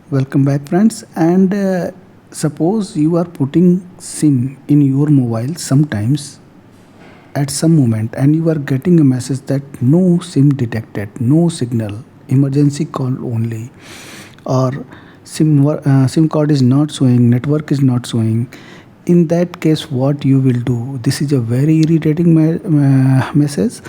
Welcome back, friends. And suppose you are putting SIM in your mobile sometimes at some moment, and you are getting a message that no SIM detected, no signal, emergency call only, or SIM card is not showing, network is not showing. In that case, what you will do? This is a very irritating message.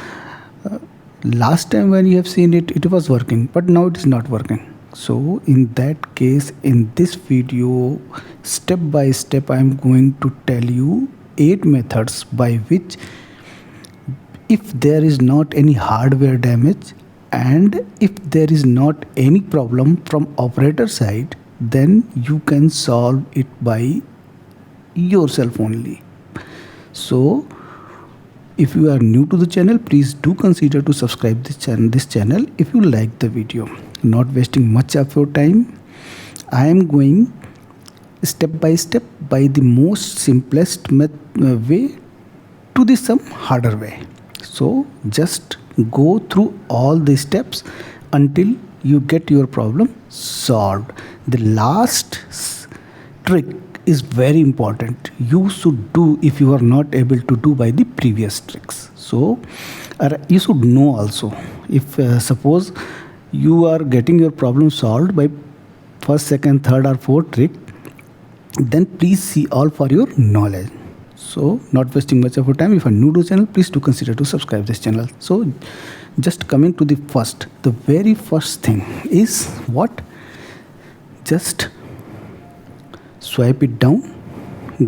Last time when you have seen it, it was working, but now it is not working. So in that case, in this video, step by step, I am going to tell you 8 methods by which, if there is not any hardware damage and if there is not any problem from operator side, then you can solve it by yourself only. So if you are new to the channel, please do consider to subscribe this channel if you like the video. Not wasting much of your time, I am going step by step by the most simplest way to the some harder way. So just go through all the steps until you get your problem solved. The last trick is very important. You should do if you are not able to do by the previous tricks. So you should know also. If suppose you are getting your problem solved by first, second, third or fourth trick, then please see all for your knowledge. So not wasting much of your time, if you are new to the channel, please do consider to subscribe this channel. So just coming to the very first thing is what? Just swipe it down,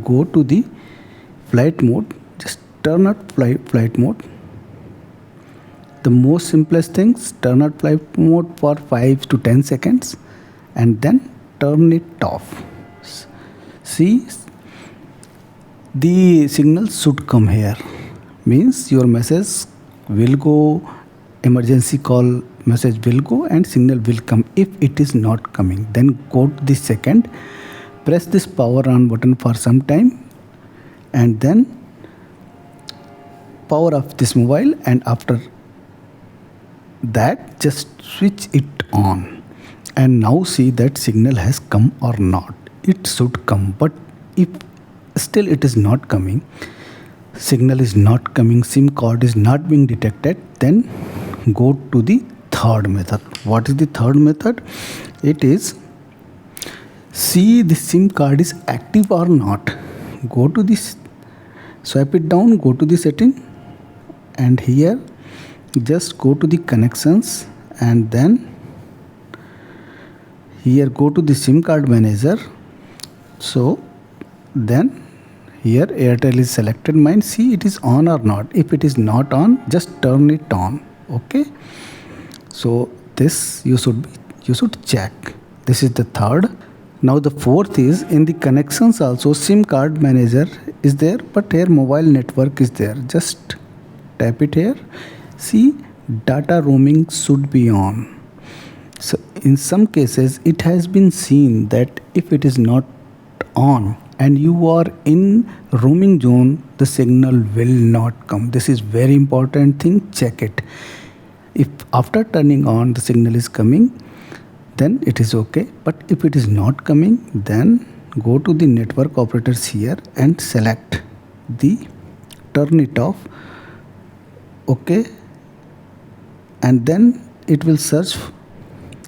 go to the flight mode, just turn out flight mode. The most simplest things, turn out flight mode for 5 to 10 seconds and then turn it off. See, the signal should come here, means your message will go, emergency call message will go and signal will come. If it is not coming, then go to the second, press this power on button for some time and then power off this mobile, and after that just switch it on and now see that signal has come or not. It should come, but if still it is not coming, signal is not coming, SIM card is not being detected, then go to the third method. What is the third method? It is, see the SIM card is active or not. Go to this, swipe it down, go to the setting, and here just go to the connections and then here go to the SIM card manager. So then here Airtel is selected, mine. See it is on or not. If it is not on, just turn it on. Okay, so this you should check. This is the third. Now the fourth is, in the connections also SIM card manager is there, but here mobile network is there. Just tap it here. See, data roaming should be on. So in some cases it has been seen that if it is not on and you are in roaming zone, the signal will not come. This is very important thing, check it. If after turning on the signal is coming, then it is okay, but if it is not coming, then go to the network operators here and select the turn it off. Okay, and then it will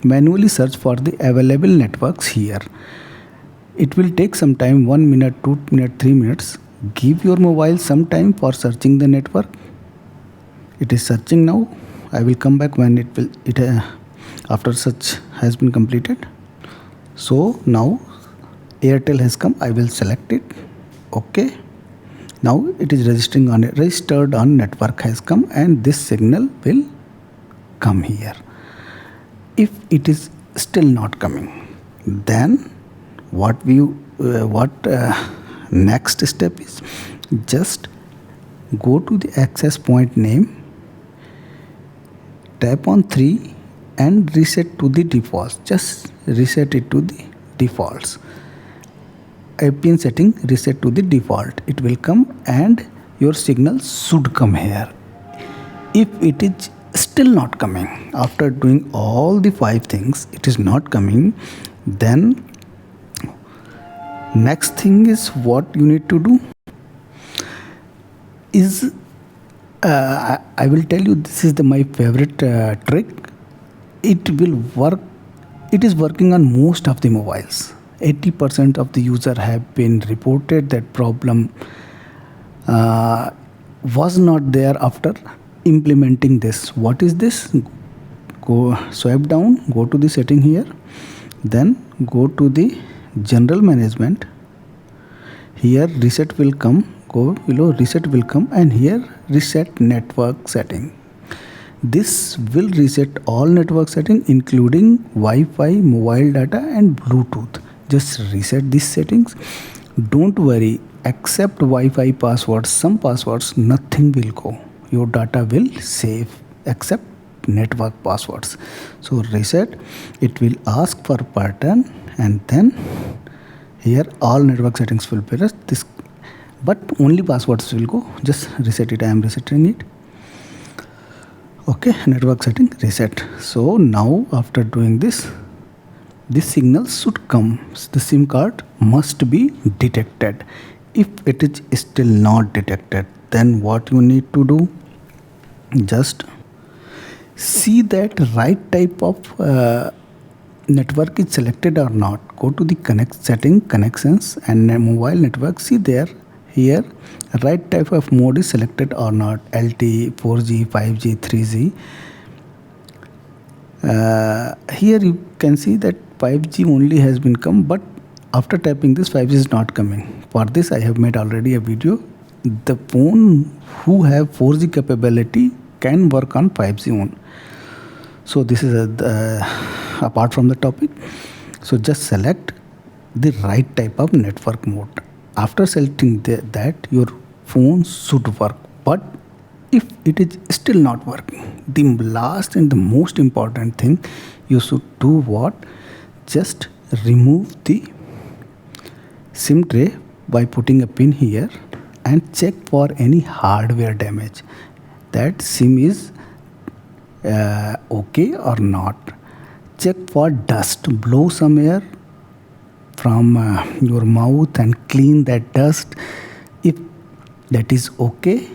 manually search for the available networks here. It will take some time, 1 minute, 2 minutes, 3 minutes. Give your mobile some time for searching the network. It is searching now. I will come back when after search has been completed. So now Airtel has come. I will select it. Okay, now it is registered on network has come, and this signal will come here. If it is still not coming, then next step is, just go to the access point name, tap on 3 and reset to the defaults. Just reset it to the defaults. APN setting, reset to the default. It will come and your signal should come here. If it is still not coming after doing all the 5 things, it is not coming, Then next thing is what you need to do is I will tell you, this is my favorite trick. It will work. It is working on most of the mobiles. 80% of the user have been reported that problem was not there after implementing this. What is this? Go swipe down, go to the setting here, then go to the general management. Here reset will come, go below reset will come, and here reset network setting. This will reset all network setting including Wi-Fi, mobile data and Bluetooth. Just reset these settings. Don't worry, except Wi-Fi passwords, some passwords, nothing will go. Your data will save except network passwords. So reset, it will ask for pattern, and then here all network settings will be this, but only passwords will go. Just reset it. I am resetting it. Okay, network setting reset. So now after doing this signal should come. The SIM card must be detected. If it is still not detected, then what you need to do, just see that right type of network is selected or not. Go to the connect setting, connections and mobile network. See there, here right type of mode is selected or not. LTE, 4G, 5G, 3G. Here you can see that 5G only has been come, but after tapping this 5G is not coming. For this I have made already a video. The phone who have 4G capability can work on 5G on. So this is apart from the topic. So just select the right type of network mode. After selecting that, your phone should work. But if it is still not working, the last and the most important thing you should do what? Just remove the SIM tray by putting a pin here and check for any hardware damage. That SIM is okay or not. Check for dust. Blow some air from your mouth and clean that dust. If that is okay,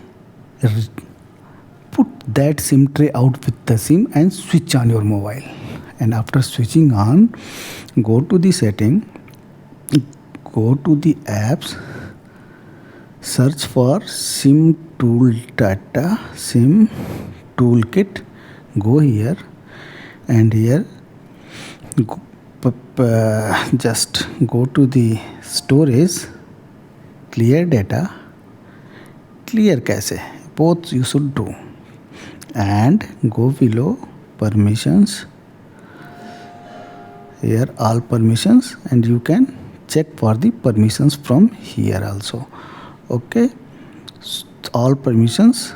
put that SIM tray out with the SIM and switch on your mobile. And after switching on, go to the setting, go to the apps, search for SIM tool data, SIM toolkit. Go here, and here just go to the storage, clear data, clear cache. Both you should do, and go below permissions. Here all permissions, and you can check for the permissions from here also. Okay, all permissions.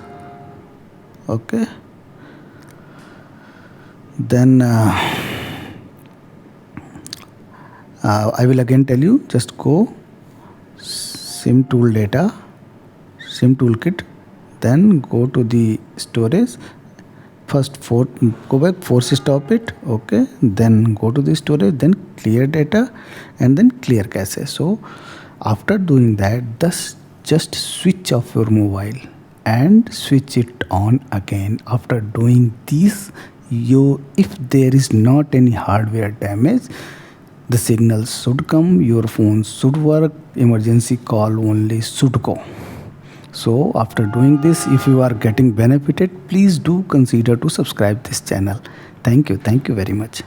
Okay, then I will again tell you, just go SIM tool data, SIM toolkit, then go to the storage. First go back, force stop it. Okay, then go to the storage, then clear data, and then clear cache. So after doing that, just switch off your mobile and switch it on again. After doing this, if there is not any hardware damage, the signal should come, your phone should work, emergency call only should go. So after doing this, if you are getting benefited, please do consider to subscribe this channel. Thank you very much.